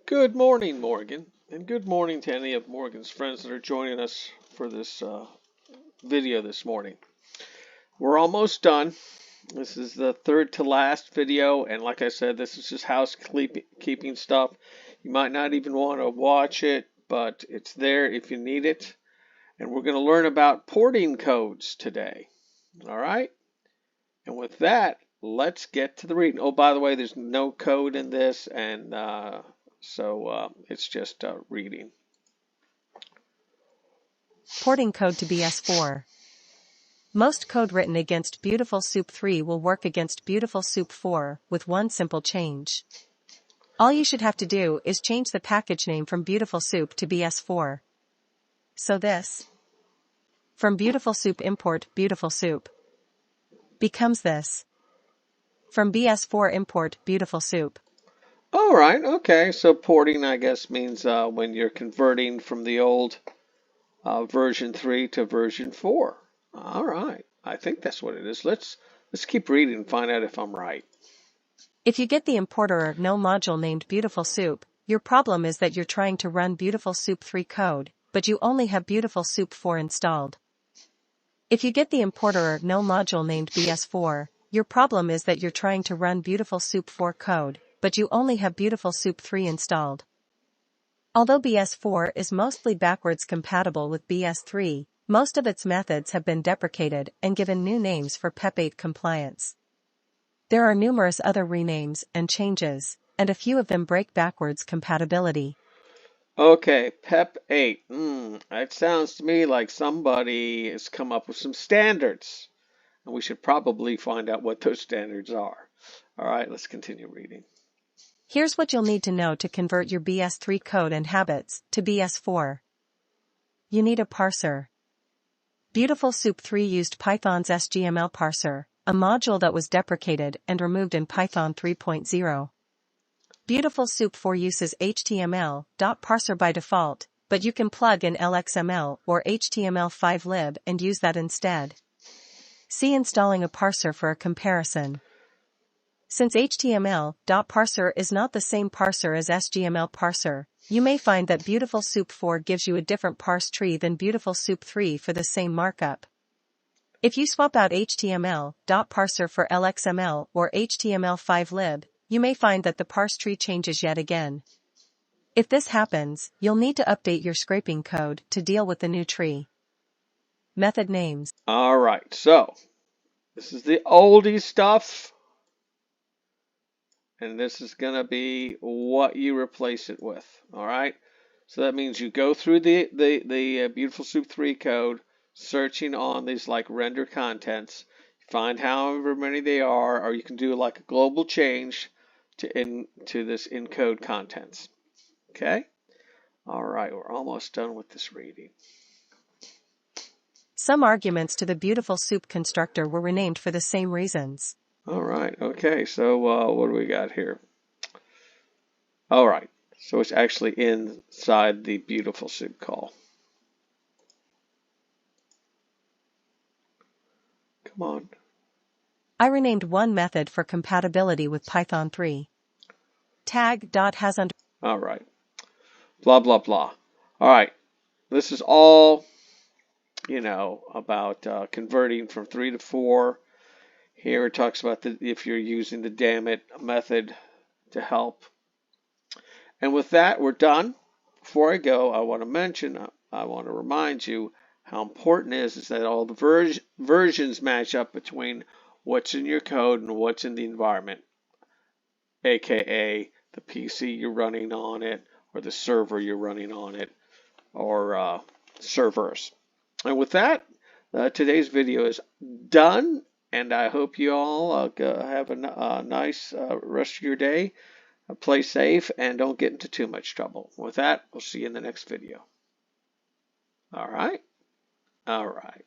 Good morning, Morgan, and good morning to any of Morgan's friends that are joining us for this video this morning. We're almost done. This is the third to last video, and like I said, this is just housekeeping stuff. You might not even want to watch it, but it's there if you need it. And we're going to learn about porting codes today. All right? And with that, let's get to the reading. Oh, by the way, there's no code in this, and so it's just reading. Porting code to BS4. Most code written against Beautiful Soup 3 will work against Beautiful Soup 4 with one simple change. All you should have to do is change the package name from Beautiful Soup to BS4. So this, from Beautiful Soup import Beautiful Soup, becomes this, from BS4 import Beautiful Soup. All right, okay. So porting, I guess, means when you're converting from the old version 3 to version 4. All right, I think that's what it is. Let's keep reading and find out if I'm right. If you get the importer no module named Beautiful Soup, your problem is that you're trying to run Beautiful Soup 3 code, but you only have Beautiful Soup 4 installed. If you get the importer no module named BS4, your problem is that you're trying to run Beautiful Soup 4 code, but you only have Beautiful Soup 3 installed. Although BS4 is mostly backwards compatible with BS3, most of its methods have been deprecated and given new names for PEP8 compliance. There are numerous other renames and changes, and a few of them break backwards compatibility. Okay, PEP8. That sounds to me like somebody has come up with some standards, and we should probably find out what those standards are. All right, let's continue reading. Here's what you'll need to know to convert your BS3 code and habits to BS4. You need a parser. Beautiful Soup 3 used Python's SGML parser, a module that was deprecated and removed in Python 3.0. Beautiful Soup 4 uses HTML.parser by default, but you can plug in LXML or HTML5lib and use that instead. See installing a parser for a comparison. Since HTML.parser is not the same parser as SGML parser, you may find that Beautiful Soup 4 gives you a different parse tree than Beautiful Soup 3 for the same markup. If you swap out HTML.parser for LXML or HTML5lib, you may find that the parse tree changes yet again. If this happens, you'll need to update your scraping code to deal with the new tree. Method names. All right, so this is the oldie stuff, and this is going to be what you replace it with. All right, so that means you go through the Beautiful Soup 3 code, searching on these like render contents, find however many they are, or you can do like a global change to this encode contents. Okay? All right, we're almost done with this reading. Some arguments to the Beautiful Soup constructor were renamed for the same reasons. All right, okay, so what do we got here? All right, so it's actually inside the Beautiful Soup call. Come on. I renamed one method for compatibility with Python 3. Tag.has under. All right. Blah, blah, blah. All right. This is all, about converting from 3 to 4. Here it talks about if you're using the dammit method to help. And with that, we're done. Before I go, I want to remind you how important it is that all the versions match up between what's in your code and what's in the environment, aka the PC you're running on it, or the server you're running on it, or servers. And with that, today's video is done, and I hope you all have a nice rest of your day. Play safe and don't get into too much trouble. With that, we'll see you in the next video. All right? All right.